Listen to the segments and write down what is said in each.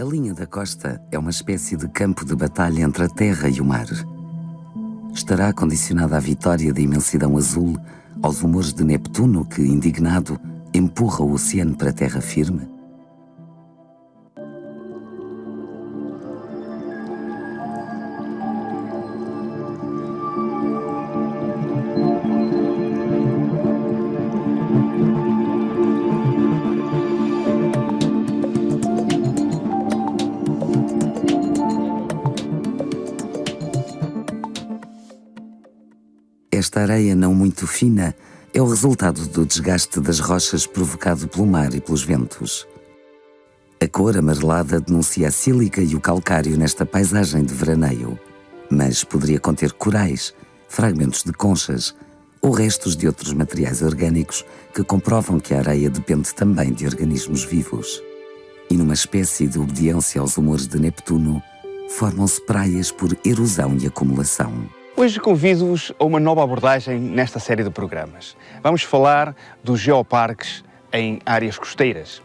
A linha da costa é uma espécie de campo de batalha entre a terra e o mar. Estará condicionada à vitória da imensidão azul aos humores de Neptuno que, indignado, empurra o oceano para a terra firme? Esta areia não muito fina é o resultado do desgaste das rochas provocado pelo mar e pelos ventos. A cor amarelada denuncia a sílica e o calcário nesta paisagem de veraneio, mas poderia conter corais, fragmentos de conchas ou restos de outros materiais orgânicos que comprovam que a areia depende também de organismos vivos. E numa espécie de obediência aos humores de Neptuno, formam-se praias por erosão e acumulação. Hoje convido-vos a uma nova abordagem nesta série de programas. Vamos falar dos geoparques em áreas costeiras.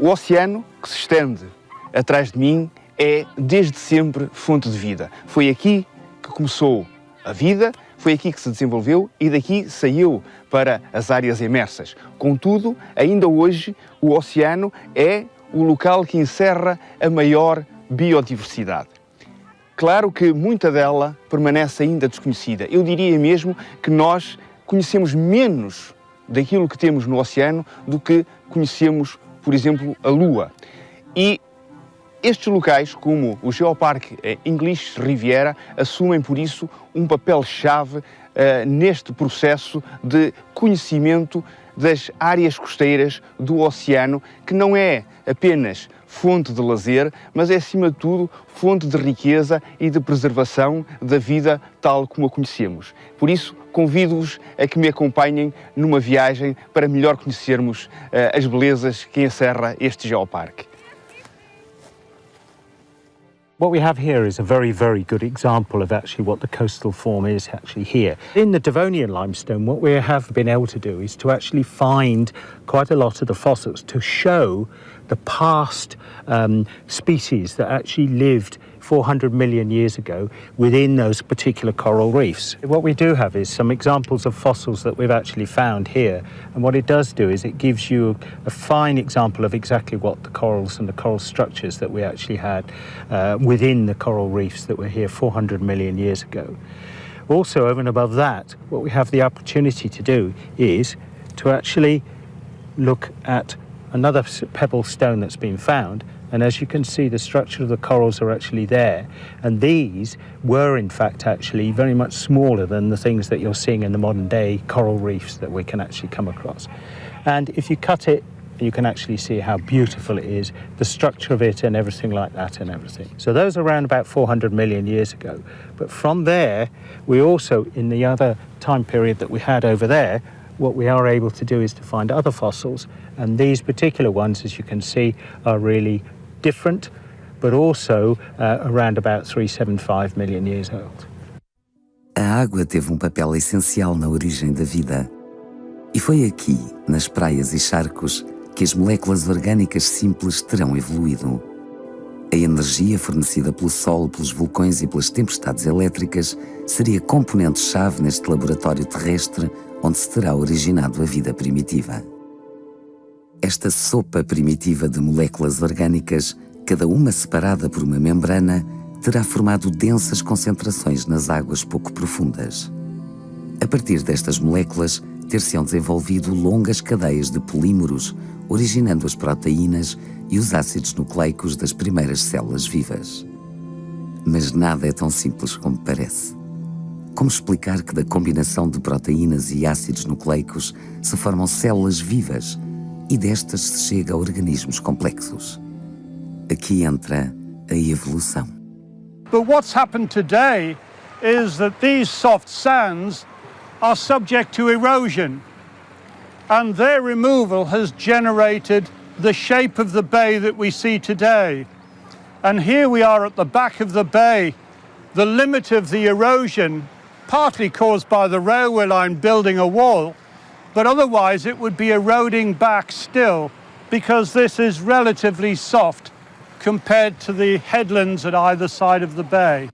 O oceano que se estende atrás de mim é, desde sempre, fonte de vida. Foi aqui que começou a vida, foi aqui que se desenvolveu e daqui saiu para as áreas imersas. Contudo, ainda hoje, o oceano é o local que encerra a maior biodiversidade. Claro que muita dela permanece ainda desconhecida. Eu diria mesmo que nós conhecemos menos daquilo que temos no oceano do que conhecemos, por exemplo, a Lua. E estes locais, como o Geoparque English Riviera, assumem por isso um papel-chave neste processo de conhecimento das áreas costeiras do oceano, que não é apenas fonte de lazer, mas é, acima de tudo, fonte de riqueza e de preservação da vida tal como a conhecemos. Por isso, convido-vos a que me acompanhem numa viagem para melhor conhecermos as belezas que encerra este geoparque. What we have here is a very, very good example of actually what the coastal form is actually here. In the Devonian limestone, what we have been able to do is to actually find quite a lot of the fossils to show the past species that actually lived 400 million years ago within those particular coral reefs. What we do have is some examples of fossils that we've actually found here, and what it does do is it gives you a fine example of exactly what the corals and the coral structures that we actually had within the coral reefs that were here 400 million years ago. Also, over and above that, what we have the opportunity to do is to actually look at another pebble stone that's been found, and as you can see, the structure of the corals are actually there, and these were in fact actually very much smaller than the things that you're seeing in the modern day coral reefs that we can actually come across. And if you cut it, you can actually see how beautiful it is, the structure of it and everything like that and everything. So those are around about 400 million years ago. But from there, we also, in the other time period that we had over there, what we are able to do is to find other fossils, and these particular ones, as you can see, are really different, but also around about 375 million years old. A água teve um papel essencial na origem da vida. E foi aqui, nas praias e charcos, que as moléculas orgânicas simples terão evoluído. A energia fornecida pelo Sol, pelos vulcões e pelas tempestades elétricas seria componente-chave neste laboratório terrestre onde se terá originado a vida primitiva. Esta sopa primitiva de moléculas orgânicas, cada uma separada por uma membrana, terá formado densas concentrações nas águas pouco profundas. A partir destas moléculas, ter-se-ão desenvolvido longas cadeias de polímeros, originando as proteínas e os ácidos nucleicos das primeiras células vivas. Mas nada é tão simples como parece. Como explicar que da combinação de proteínas e ácidos nucleicos se formam células vivas e destas se chega a organismos complexos? Aqui entra a evolução. But what's happened today is that these soft sands are subject to erosion, and their removal has generated the shape of the bay that we see today. And here we are at the back of the bay. The limit of the erosion, partly caused by the railway line building a wall, but otherwise it would be eroding back still because this is relatively soft compared to the headlands at either side of the bay.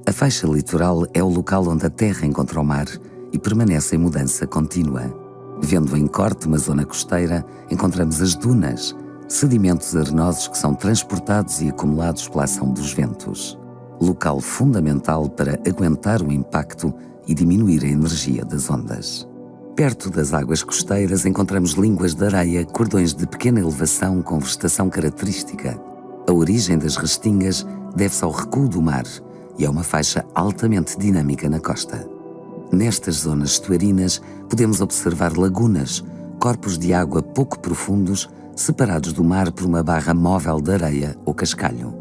A faixa litoral é o local onde a terra encontra o mar e permanece em mudança contínua. Vendo em corte uma zona costeira, encontramos as dunas, sedimentos arenosos que são transportados e acumulados pela ação dos ventos. Local fundamental para aguentar o impacto e diminuir a energia das ondas. Perto das águas costeiras encontramos línguas de areia, cordões de pequena elevação com vegetação característica. A origem das restingas deve-se ao recuo do mar e é uma faixa altamente dinâmica na costa. Nestas zonas estuarinas podemos observar lagunas, corpos de água pouco profundos, separados do mar por uma barra móvel de areia ou cascalho.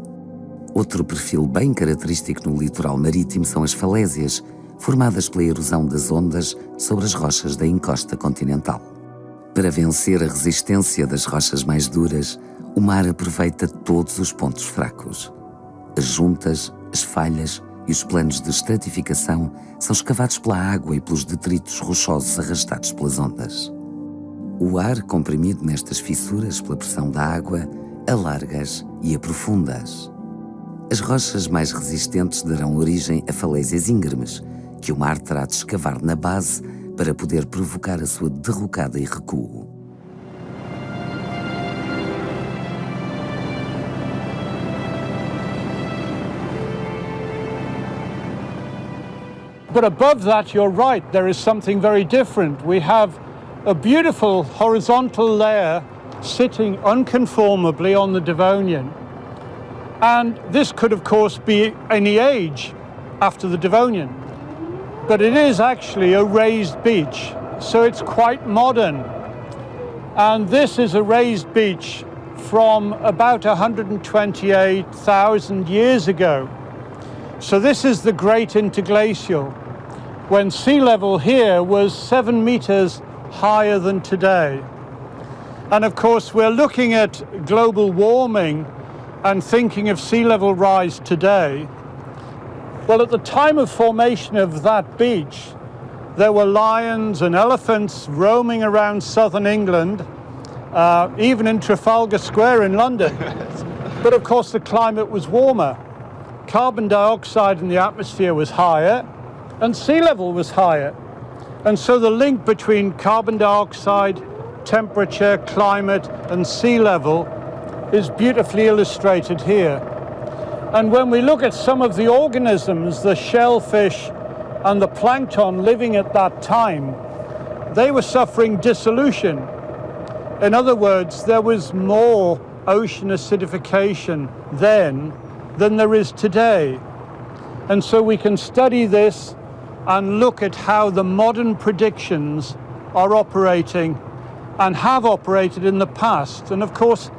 Outro perfil bem característico no litoral marítimo são as falésias, formadas pela erosão das ondas sobre as rochas da encosta continental. Para vencer a resistência das rochas mais duras, o mar aproveita todos os pontos fracos. As juntas, as falhas e os planos de estratificação são escavados pela água e pelos detritos rochosos arrastados pelas ondas. O ar comprimido nestas fissuras pela pressão da água alarga-as e aprofunda-as. As rochas mais resistentes darão origem a falésias íngremes, que o mar terá de escavar na base para poder provocar a sua derrocada e recuo. But above that, you're right, there is something very different. We have a beautiful horizontal layer sitting unconformably on the Devonian. And this could, of course, be any age after the Devonian. But it is actually a raised beach, so it's quite modern. And this is a raised beach from about 128,000 years ago. So this is the Great Interglacial, when sea level here was 7 meters higher than today. And of course, we're looking at global warming and thinking of sea level rise today. Well, at the time of formation of that beach, there were lions and elephants roaming around southern England, even in Trafalgar Square in London. But of course, the climate was warmer. Carbon dioxide in the atmosphere was higher and sea level was higher. And so the link between carbon dioxide, temperature, climate and sea level is beautifully illustrated here. And when we look at some of the organisms, the shellfish and the plankton living at that time, they were suffering dissolution. In other words, there was more ocean acidification then than there is today. And so we can study this and look at how the modern predictions are operating and have operated in the past. And of course,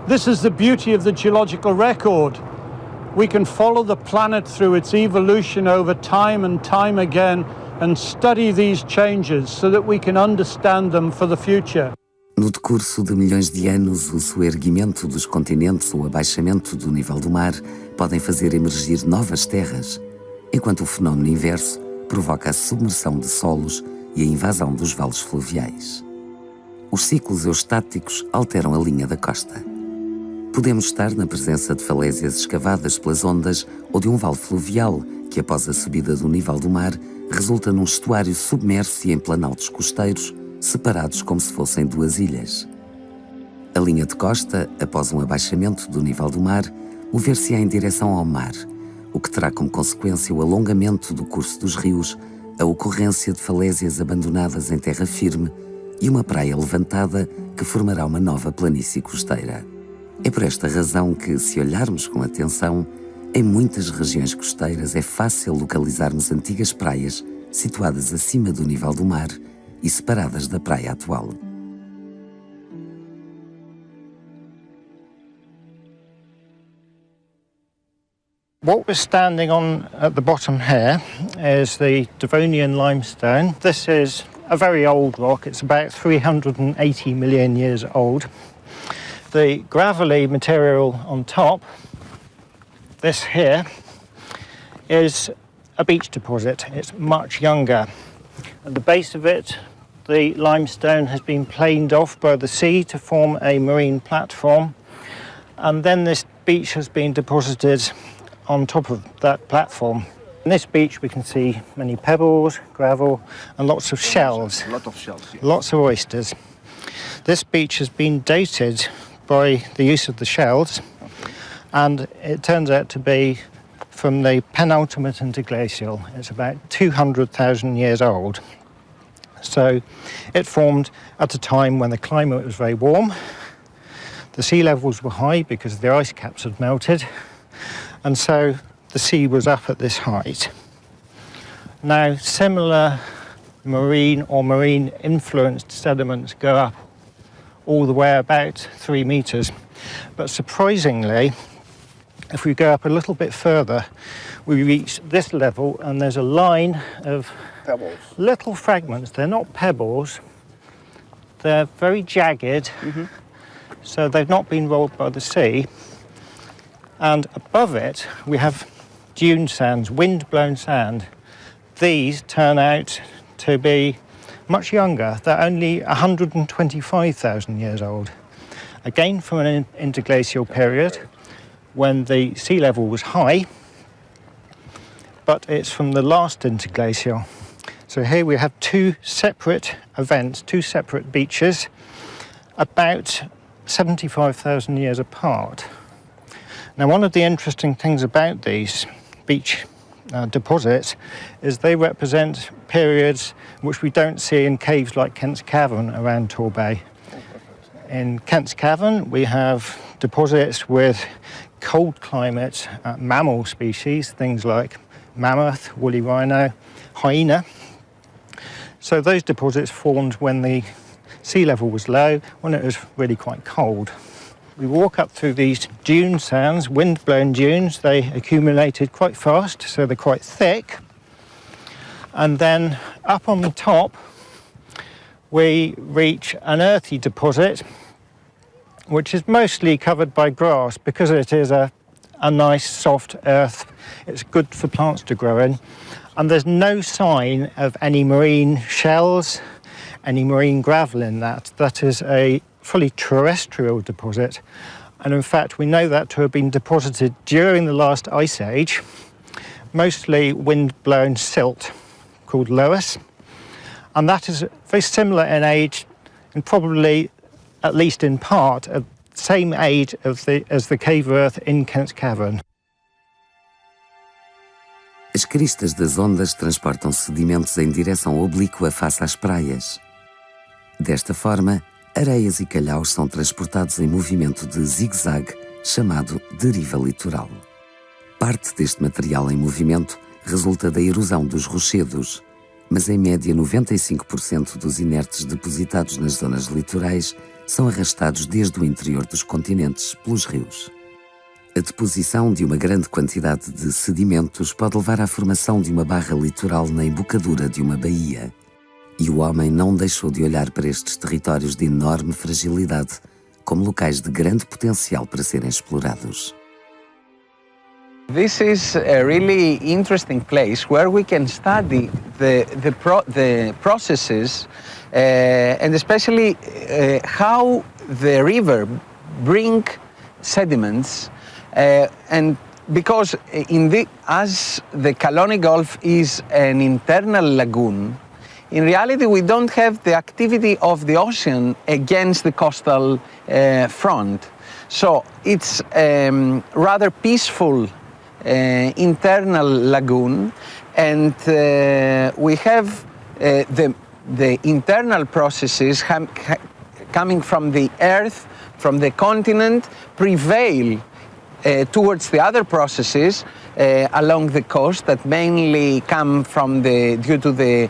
this is the beauty of the geological record. We can follow the planet through its evolution over time and time again and study these changes so that we can understand them for the future. No decurso de milhões de anos, o soerguimento dos continentes ou o abaixamento do nível do mar podem fazer emergir novas terras, enquanto o fenómeno inverso provoca a submersão de solos e a invasão dos vales fluviais. Os ciclos eustáticos alteram a linha da costa. Podemos estar na presença de falésias escavadas pelas ondas ou de um vale fluvial que, após a subida do nível do mar, resulta num estuário submerso e em planaltos costeiros separados como se fossem duas ilhas. A linha de costa, após um abaixamento do nível do mar, mover-se-á em direção ao mar, o que terá como consequência o alongamento do curso dos rios, a ocorrência de falésias abandonadas em terra firme e uma praia levantada que formará uma nova planície costeira. É por esta razão que, se olharmos com atenção, em muitas regiões costeiras é fácil localizarmos antigas praias situadas acima do nível do mar e separadas da praia atual. What we're standing on at the bottom here is the Devonian limestone. This is a very old rock. It's about 380 million years old. The gravelly material on top, this here, is a beach deposit. It's much younger. At the base of it, the limestone has been planed off by the sea to form a marine platform. And then this beach has been deposited on top of that platform. On this beach we can see many pebbles, gravel and lots of shells. A lot of shells. Yeah. Lots of oysters. This beach has been dated by the use of the shells, and it turns out to be from the penultimate interglacial. It's about 200,000 years old. So it formed at a time when the climate was very warm. The sea levels were high because the ice caps had melted, and so the sea was up at this height. Now, similar marine or marine-influenced sediments go up all the way about 3 meters. But surprisingly, if we go up a little bit further, we reach this level, and there's a line of Pebbles. little fragments. They're not pebbles, they're very jagged, so they've not been rolled by the sea. And above it, we have dune sands, wind-blown sand. These turn out to be much younger. They're only 125,000 years old. Again, from an interglacial period when the sea level was high, but it's from the last interglacial. So here we have two separate events, two separate beaches, about 75,000 years apart. Now, one of the interesting things about these beach deposits is they represent periods which we don't see in caves like Kent's Cavern around Torbay. In Kent's Cavern, we have deposits with cold climate mammal species, things like mammoth, woolly rhino, hyena. So those deposits formed when the sea level was low, when it was really quite cold. We walk up through these dune sands, wind-blown dunes. They accumulated quite fast, so they're quite thick. And then up on the top, we reach an earthy deposit, which is mostly covered by grass because it is a nice soft earth. It's good for plants to grow in. And there's no sign of any marine shells, any marine gravel in that. That is a fully terrestrial deposit. And in fact, we know that to have been deposited during the last ice age, mostly wind-blown silt called loess. And that is very similar in age and probably, at least in part, of the same age as the cave earth in Kent's Cavern. As cristas das ondas transportam sedimentos em direção oblíqua face às praias. Desta forma, areias e calhaus são transportados em movimento de zigue-zague, chamado deriva litoral. Parte deste material em movimento resulta da erosão dos rochedos, mas em média 95% dos inertes depositados nas zonas litorais são arrastados desde o interior dos continentes pelos rios. A deposição de uma grande quantidade de sedimentos pode levar à formação de uma barra litoral na embocadura de uma baía. E o homem não deixou de olhar para estes territórios de enorme fragilidade como locais de grande potencial para serem explorados. This is a really interesting place where we can study the processes and especially how the river bring sediments and because as the Kaloni Gulf is an internal lagoon, in reality we don't have the activity of the ocean against the coastal front. So it's rather peaceful internal lagoon, and we have the internal processes coming from the earth, from the continent, prevail towards the other processes along the coast that mainly come from due to the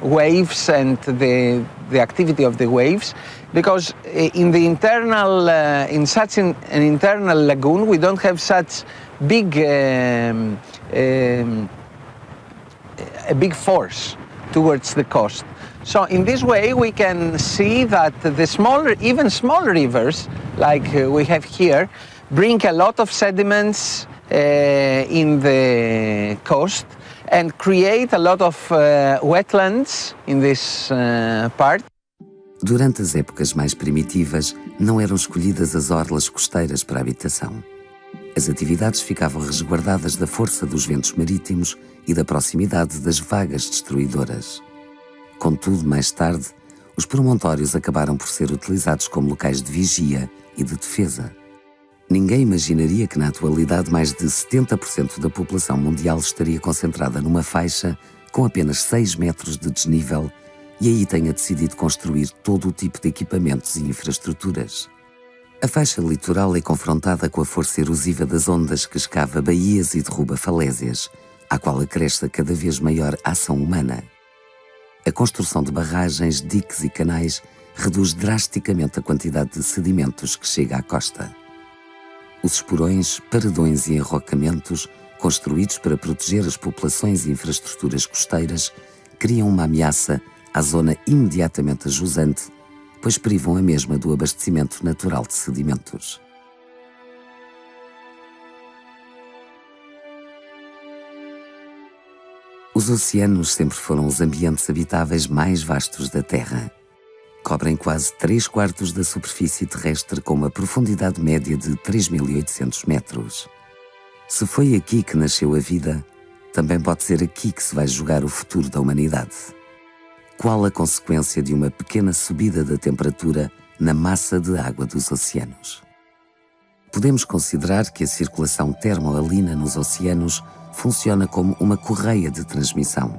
waves and the activity of the waves. Because in the internal, in such an internal lagoon, we don't have such big a big force towards the coast. So in this way, we can see that the smaller, even smaller rivers, like we have here, bring a lot of sediments in the coast and create a lot of wetlands in this part. Durante as épocas mais primitivas, Não eram escolhidas as orlas costeiras para a habitação. As atividades ficavam resguardadas da força dos ventos marítimos e da proximidade das vagas destruidoras. Contudo, mais tarde, os promontórios acabaram por ser utilizados como locais de vigia e de defesa. Ninguém imaginaria que, na atualidade, mais de 70% da população mundial estaria concentrada numa faixa com apenas 6 metros de desnível e aí tenha decidido construir todo o tipo de equipamentos e infraestruturas. A faixa litoral é confrontada com a força erosiva das ondas que escava baías e derruba falésias, à qual acresce a cada vez maior ação humana. A construção de barragens, diques e canais reduz drasticamente a quantidade de sedimentos que chega à costa. Os esporões, paredões e enrocamentos, construídos para proteger as populações e infraestruturas costeiras, criam uma ameaça à zona imediatamente ajusante, pois privam a mesma do abastecimento natural de sedimentos. Os oceanos sempre foram os ambientes habitáveis mais vastos da Terra. Cobrem quase 3/4 da superfície terrestre com uma profundidade média de 3.800 metros. Se foi aqui que nasceu a vida, também pode ser aqui que se vai jogar o futuro da humanidade. Qual a consequência de uma pequena subida da temperatura na massa de água dos oceanos? Podemos considerar que a circulação termoalina nos oceanos funciona como uma correia de transmissão.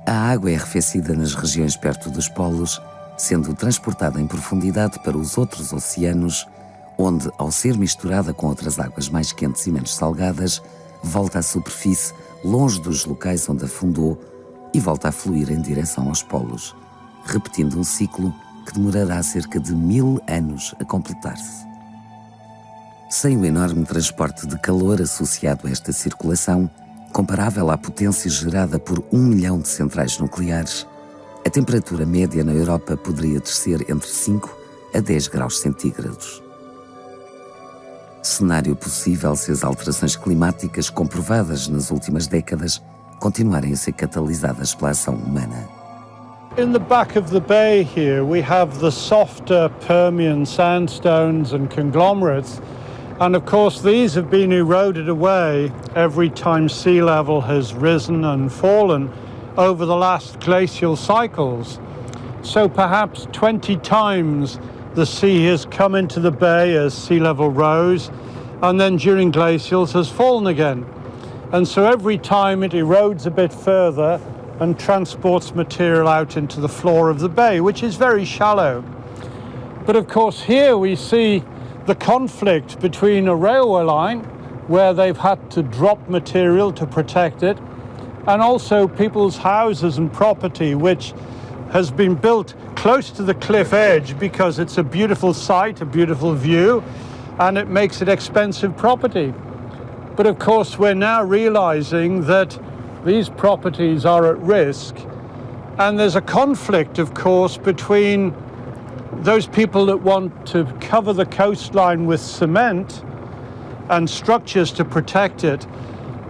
A água é arrefecida nas regiões perto dos polos, sendo transportada em profundidade para os outros oceanos, onde, ao ser misturada com outras águas mais quentes e menos salgadas, volta à superfície, longe dos locais onde afundou, e volta a fluir em direção aos polos, repetindo um ciclo que demorará cerca de 1000 anos a completar-se. Sem o enorme transporte de calor associado a esta circulação, comparável à potência gerada por 1 milhão de centrais nucleares, a temperatura média na Europa poderia descer entre 5 a 10 graus centígrados. Cenário possível se as alterações climáticas comprovadas nas últimas décadas continuarem a ser catalisadas pela ação humana. In the back of the bay here we have the softer Permian sandstones and conglomerates, and of course these have been eroded away every time sea level has risen and fallen over the last glacial cycles. So perhaps 20 times the sea has come into the bay as sea level rose, and then during glacials has fallen again. And so every time it erodes a bit further and transports material out into the floor of the bay, which is very shallow. But of course here we see the conflict between a railway line, where they've had to drop material to protect it, and also people's houses and property, which has been built close to the cliff edge because it's a beautiful site, a beautiful view, and it makes it expensive property. But of course we're now realizing that these properties are at risk, and there's a conflict, of course, between those people that want to cover the coastline with cement and structures to protect it,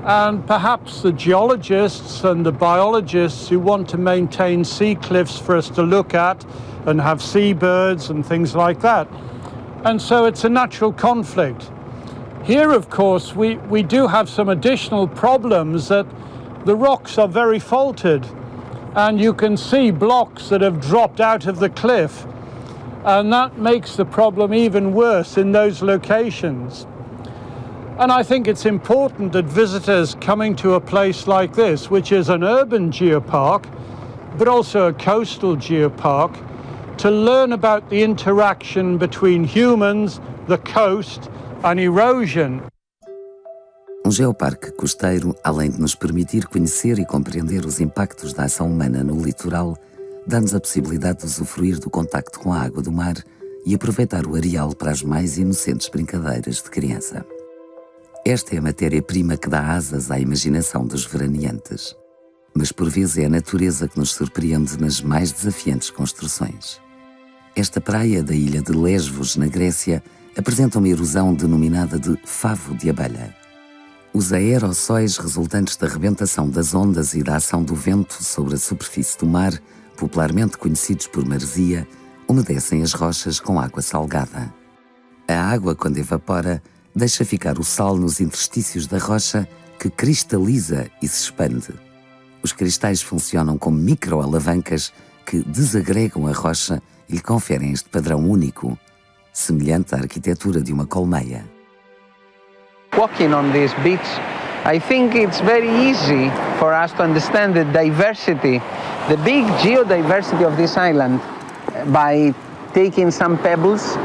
and perhaps the geologists and the biologists who want to maintain sea cliffs for us to look at and have seabirds and things like that. And so it's a natural conflict. Here, of course, we do have some additional problems, that the rocks are very faulted, and you can see blocks that have dropped out of the cliff, and that makes the problem even worse in those locations. And I think it's important that visitors coming to a place like this, which is an urban geopark, but also a coastal geopark, to learn about the interaction between humans, the coast, and erosion. Geoparque costeiro, além de nos permitir conhecer e compreender os impactos da ação humana no litoral, dá-nos a possibilidade de usufruir do contacto com a água do mar e aproveitar o areal para as mais inocentes brincadeiras de criança. Esta é a matéria-prima que dá asas à imaginação dos veraneantes. Mas por vezes é a natureza que nos surpreende nas mais desafiantes construções. Esta praia da ilha de Lesvos, na Grécia, apresenta uma erosão denominada de favo de abelha. Os aerossóis resultantes da rebentação das ondas e da ação do vento sobre a superfície do mar, popularmente conhecidos por maresia, umedecem as rochas com água salgada. água, quando evapora, deixa ficar o sal nos interstícios da rocha, que cristaliza e se expande. Os cristais funcionam como microalavancas que desagregam a rocha e lhe conferem este padrão único, semelhante à arquitetura de uma colmeia. Walking on this beach, I think it's very easy for us to understand the diversity, the big geodiversity of this island. By taking some pebbles,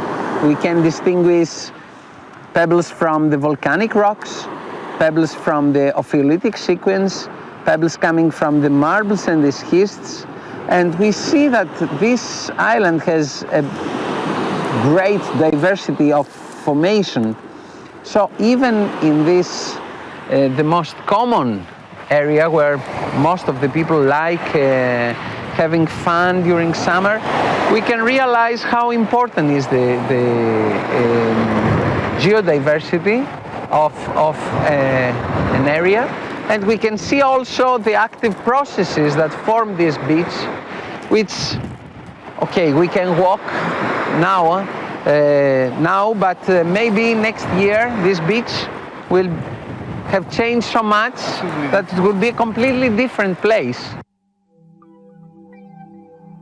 we can distinguish pebbles from the volcanic rocks, pebbles from the ophiolitic sequence, pebbles coming from the marbles and the schists. And we see that this island has a great diversity of formation. So even in this, the most common area where most of the people like having fun during summer, we can realize how important is the geodiversity of an area. And we can see also the active processes that form this beach, which, okay, we can walk now, but maybe next year this beach will have changed so much that it would be a completely different place.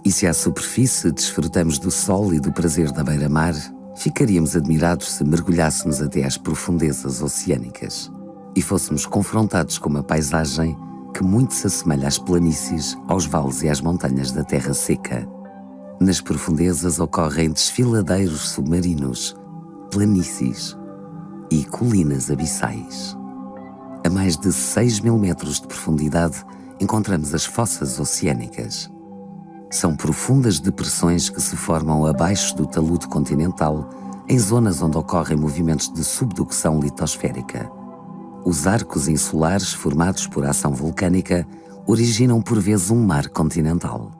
E se à superfície desfrutamos do sol e do prazer da beira-mar, ficaríamos admirados se mergulhássemos até às profundezas oceânicas e fôssemos confrontados com uma paisagem que muito se assemelha às planícies, aos vales e às montanhas da terra seca. Nas profundezas ocorrem desfiladeiros submarinos, planícies e colinas abissais. A mais de 6.000 metros de profundidade encontramos as fossas oceânicas. São profundas depressões que se formam abaixo do talude continental, em zonas onde ocorrem movimentos de subducção litosférica. Os arcos insulares formados por ação vulcânica originam por vezes um mar continental.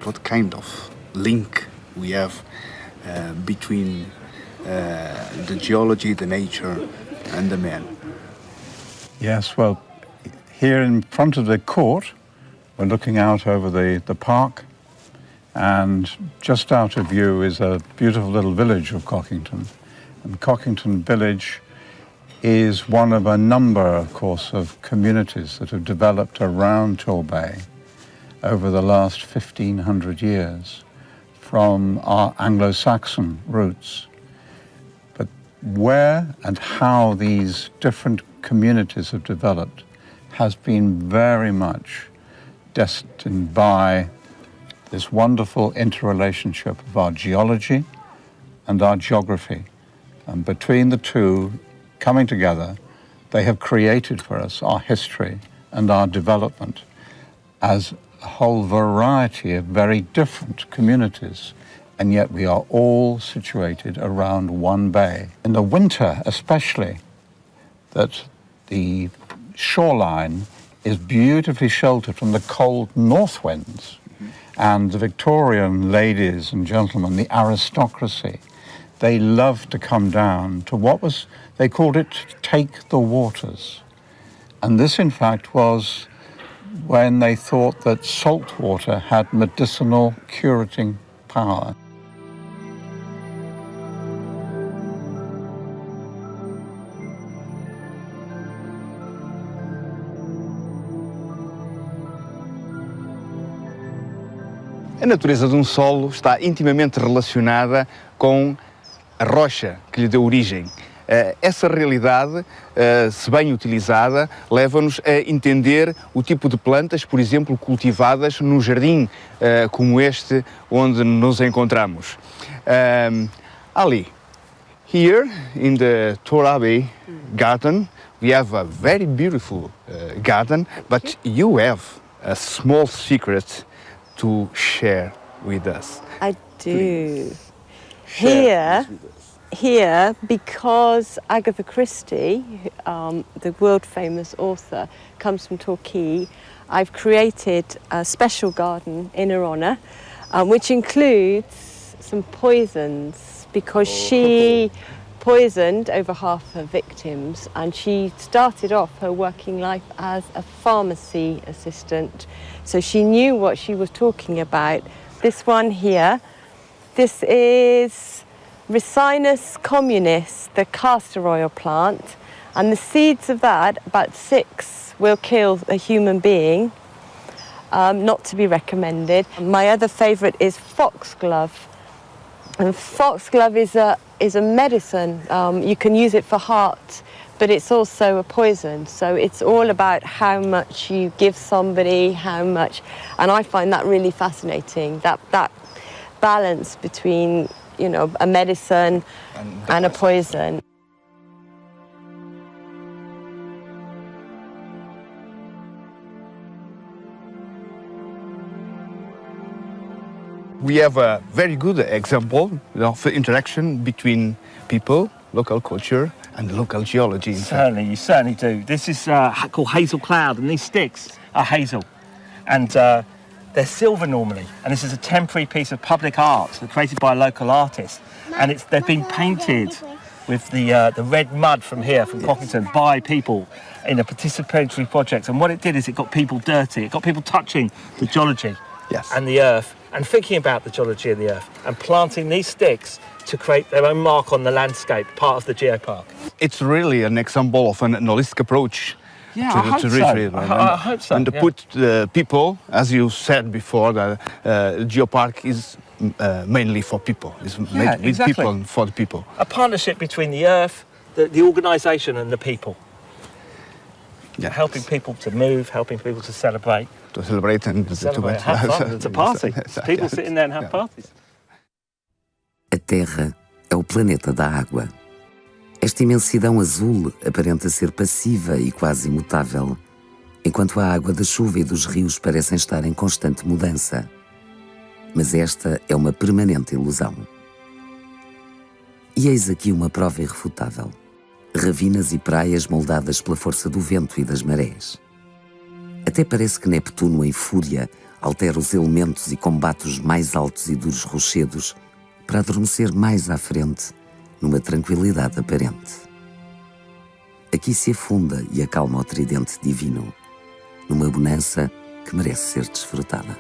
What kind of link we have between the geology, the nature, and the man? Yes, well, here in front of the court, we're looking out over the park, and just out of view is a beautiful little village of Cockington. And Cockington village is one of a number, of course, of communities that have developed around Torbay over the last 1,500 years from our Anglo-Saxon roots. But where and how these different communities have developed has been very much destined by this wonderful interrelationship of our geology and our geography. And between the two, coming together, they have created for us our history and our development as a whole variety of very different communities. And yet we are all situated around one bay. In the winter especially, that the shoreline is beautifully sheltered from the cold north winds. And the Victorian ladies and gentlemen, the aristocracy, they loved to come down to what was, they called it take the waters. And this in fact was when they thought that salt water had medicinal curating power. A natureza de um solo está intimamente relacionada com a rocha que lhe deu origem. Essa realidade, se bem utilizada, leva-nos a entender o tipo de plantas, por exemplo, cultivadas num jardim como este onde nos encontramos. Ali, here in the Torbay garden, we have a very beautiful garden, but you have a small secret to share with us. I do. Here, because Agatha Christie, the world-famous author, comes from Torquay, I've created a special garden in her honour, which includes some poisons, because she poisoned over half her victims, and she started off her working life as a pharmacy assistant. So she knew what she was talking about. This one here, this is Ricinus communis, the castor oil plant, and the seeds of that, about 6, will kill a human being. Not to be recommended. My other favourite is foxglove. And foxglove is a medicine. You can use it for heart, but it's also a poison. So it's all about how much you give somebody, how much, and I find that really fascinating. That balance between, you know, a medicine and a poison. We have a very good example of interaction between people, local culture, and local geology. Certainly, you certainly do. This is called hazel cloud, and these sticks are hazel. And they're silver normally. And this is a temporary piece of public art created by a local artist. And they've been painted with the red mud from here, from Cockington, by people in a participatory project. And what it did is it got people dirty. It got people touching the geology and the earth, and thinking about the geology of the earth, and planting these sticks to create their own mark on the landscape, part of the Geopark. It's really an example of an holistic approach to retrieve. I hope so. And to put people, as you said before, the Geopark is mainly for people. It's made with people and for the people. A partnership between the earth, the organisation and the people. Yeah. Helping people to move, helping people to celebrate. To celebrate and have fun. It's a party. People sitting there and have parties. A Terra é o planeta da água. Esta imensidão azul aparenta ser passiva e quase imutável, enquanto a água da chuva e dos rios parecem estar em constante mudança. Mas esta é uma permanente ilusão. E eis aqui uma prova irrefutável. Ravinas e praias moldadas pela força do vento e das marés. Até parece que Neptuno, em fúria, altera os elementos e combate os mais altos e duros rochedos para adormecer mais à frente, numa tranquilidade aparente. Aqui se afunda e acalma o tridente divino, numa bonança que merece ser desfrutada.